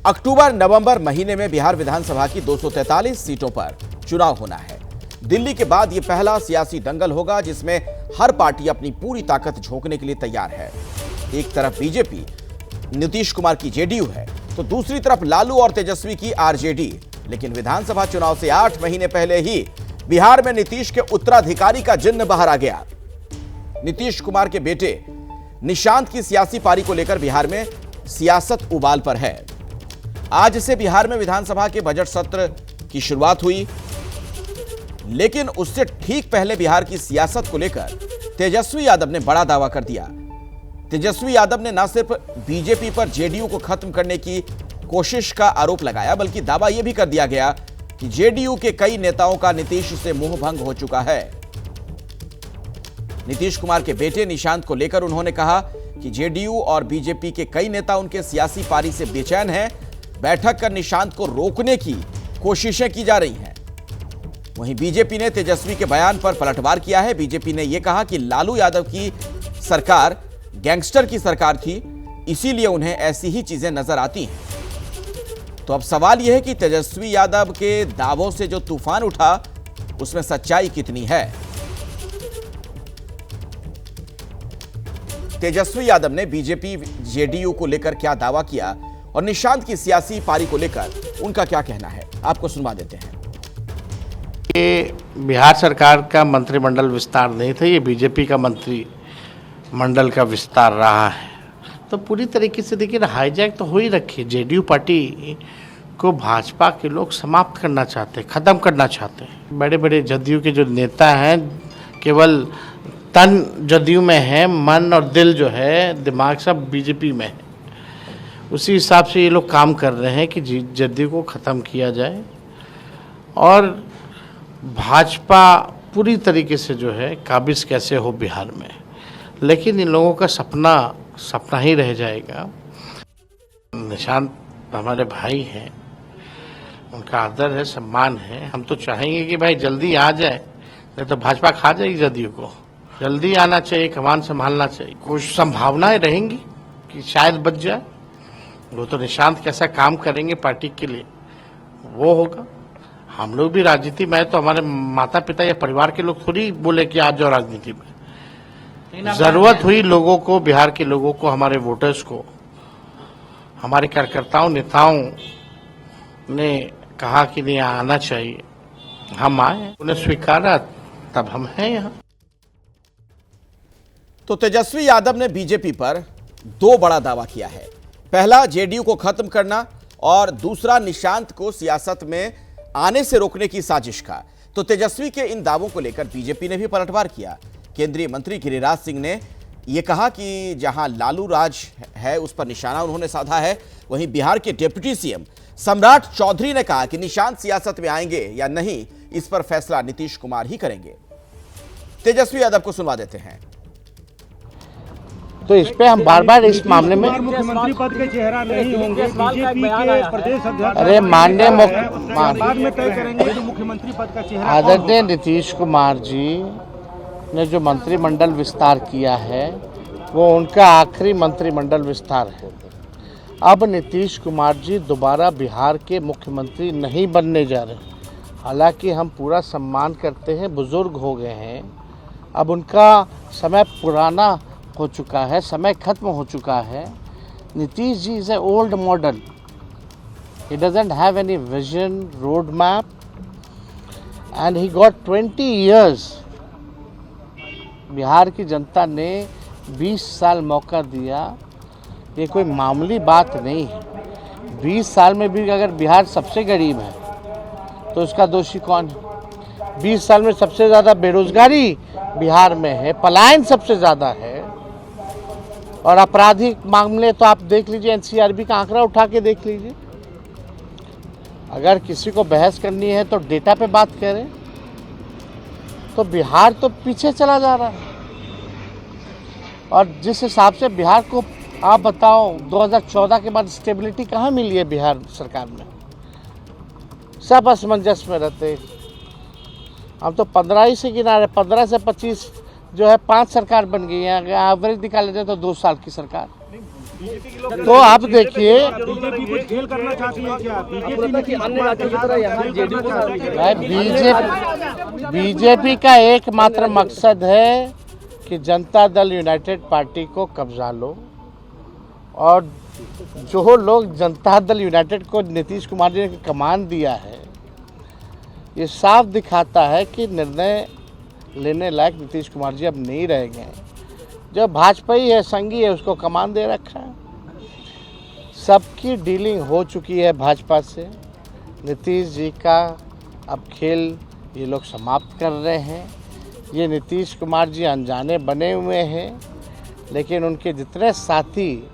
अक्टूबर नवंबर महीने में बिहार विधानसभा की 243 सीटों पर चुनाव होना है। दिल्ली के बाद यह पहला सियासी दंगल होगा जिसमें हर पार्टी अपनी पूरी ताकत झोंकने के लिए तैयार है। एक तरफ बीजेपी नीतीश कुमार की जेडीयू है तो दूसरी तरफ लालू और तेजस्वी की आरजेडी। लेकिन विधानसभा चुनाव से 8 महीने पहले ही बिहार में नीतीश के उत्तराधिकारी का जिन्न बाहर आ गया। नीतीश कुमार के बेटे निशांत की सियासी पारी को लेकर बिहार में सियासत उबाल पर है। आज से बिहार में विधानसभा के बजट सत्र की शुरुआत हुई, लेकिन उससे ठीक पहले बिहार की सियासत को लेकर तेजस्वी यादव ने बड़ा दावा कर दिया। तेजस्वी यादव ने न सिर्फ बीजेपी पर जेडीयू को खत्म करने की कोशिश का आरोप लगाया, बल्कि दावा यह भी कर दिया गया कि जेडीयू के कई नेताओं का नीतीश से मोह भंग हो चुका है। नीतीश कुमार के बेटे निशांत को लेकर उन्होंने कहा कि जेडीयू और बीजेपी के कई नेता उनके सियासी पारी से बेचैन हैं। बैठक कर निशांत को रोकने की कोशिशें की जा रही हैं। वहीं बीजेपी ने तेजस्वी के बयान पर पलटवार किया है। बीजेपी ने यह कहा कि लालू यादव की सरकार गैंगस्टर की सरकार थी, इसीलिए उन्हें ऐसी ही चीजें नजर आती हैं। तो अब सवाल यह है कि तेजस्वी यादव के दावों से जो तूफान उठा उसमें सच्चाई कितनी है। तेजस्वी यादव ने बीजेपी जेडीयू को लेकर क्या दावा किया और निशांत की सियासी पारी को लेकर उनका क्या कहना है, आपको सुनवा देते हैं। ये बिहार सरकार का मंत्रिमंडल विस्तार नहीं था, ये बीजेपी का मंत्रिमंडल का विस्तार रहा है। तो पूरी तरीके से देखिए हाईजैक तो हो ही रखी। जेडीयू पार्टी को भाजपा के लोग समाप्त करना चाहते हैं, खत्म करना चाहते हैं। बड़े बड़े जदयू के जो नेता हैं केवल तन जदयू में है, मन और दिल जो है, दिमाग सब बीजेपी में है। उसी हिसाब से ये लोग काम कर रहे हैं कि जदयू को ख़त्म किया जाए और भाजपा पूरी तरीके से जो है काबिज कैसे हो बिहार में। लेकिन इन लोगों का सपना ही रह जाएगा। निशांत हमारे भाई हैं, उनका आदर है, सम्मान है। हम तो चाहेंगे कि भाई जल्दी आ जाए, नहीं तो भाजपा खा जाएगी जदयू को। जल्दी आना चाहिए, कमान संभालना चाहिए। कुछ संभावनाएं रहेंगी कि शायद बच जाए। वो तो निशांत कैसा काम करेंगे पार्टी के लिए वो होगा। हम लोग भी राजनीति में, तो हमारे माता पिता या परिवार के लोग थोड़ी बोले कि आज जाओ राजनीति में। जरूरत हुई लोगों को, बिहार के लोगों को, हमारे वोटर्स को, हमारे कार्यकर्ताओं नेताओं ने कहा कि नहीं आना चाहिए, हम आए, उन्हें स्वीकारा, तब हम हैं यहाँ। तो तेजस्वी यादव ने बीजेपी पर दो बड़ा दावा किया है। पहला जेडीयू को खत्म करना और दूसरा निशांत को सियासत में आने से रोकने की साजिश का। तो तेजस्वी के इन दावों को लेकर बीजेपी ने भी पलटवार किया। केंद्रीय मंत्री गिरिराज सिंह ने यह कहा कि जहां लालू राज है उस पर निशाना उन्होंने साधा है। वहीं बिहार के डिप्टी सीएम सम्राट चौधरी ने कहा कि निशांत सियासत में आएंगे या नहीं, इस पर फैसला नीतीश कुमार ही करेंगे। तेजस्वी यादव को सुनवा देते हैं। तो इस पे हम बार बार इस मामले में मुख्यमंत्री पद के चेहरा नहीं होंगे, बीजेपी के प्रदेश अध्यक्ष अरे माननीय बाद में तय करेंगे जो मुख्यमंत्री पद का चेहरा। आदरणीय नीतीश कुमार जी ने जो मंत्रिमंडल विस्तार किया है वो उनका आखिरी मंत्रिमंडल विस्तार है। अब नीतीश कुमार जी दोबारा बिहार के मुख्यमंत्री नहीं बनने जा रहे। हालांकि हम पूरा सम्मान करते हैं, बुजुर्ग हो गए हैं, अब उनका समय पुराना हो चुका है, समय खत्म हो चुका है। Nitish ji is a old model, he doesn't have any vision, road map and he got 20 years. Bihar की जनता ने 20 साल मौका दिया, ये कोई मामूली बात नहीं है। 20 साल में भी अगर बिहार सबसे गरीब है तो उसका दोषी कौन है? 20 साल में सबसे ज़्यादा बेरोजगारी बिहार में है, पलायन सबसे ज़्यादा है और आपराधिक मामले तो आप देख लीजिए, एनसीआरबी का आंकड़ा उठा के देख लीजिए। अगर किसी को बहस करनी है तो डेटा पे बात करें। तो बिहार तो पीछे चला जा रहा है और जिस हिसाब से बिहार को आप बताओ 2014 के बाद स्टेबिलिटी कहाँ मिली है बिहार सरकार में? सब असमंजस में रहते। हम तो 15 ही से गिना रहे, 15 से 25 जो है 5 सरकार बन गई है। अगर एवरेज निकाले जाए तो 2 साल की सरकार। तो आप देखिए, बीजेपी कुछ खेल करना चाहती है क्या? बीजेपी का एकमात्र मकसद है कि जनता दल यूनाइटेड पार्टी को कब्जा लो, और जो लोग जनता दल यूनाइटेड को नीतीश कुमार जी ने कमान दिया है, ये साफ दिखाता है कि निर्णय लेने लायक नीतीश कुमार जी अब नहीं रह गए। जो भाजपा ही है, संगी है, उसको कमान दे रखा है। सबकी डीलिंग हो चुकी है भाजपा से। नीतीश जी का अब खेल ये लोग समाप्त कर रहे हैं। ये नीतीश कुमार जी अनजाने बने हुए हैं, लेकिन उनके जितने साथी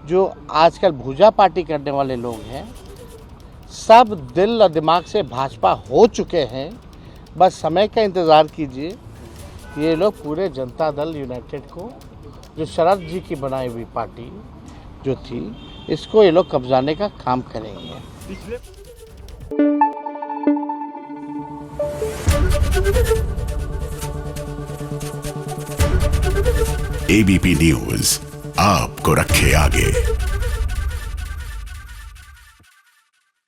जो आजकल भूजा पार्टी करने वाले लोग हैं, सब दिल और दिमाग से भाजपा हो चुके हैं। बस समय का इंतज़ार कीजिए। ये लोग पूरे जनता दल यूनाइटेड को, जो शरद जी की बनाई हुई पार्टी जो थी, इसको ये लोग कब्जाने का काम करेंगे। एबीपी न्यूज़ आपको रखे आगे।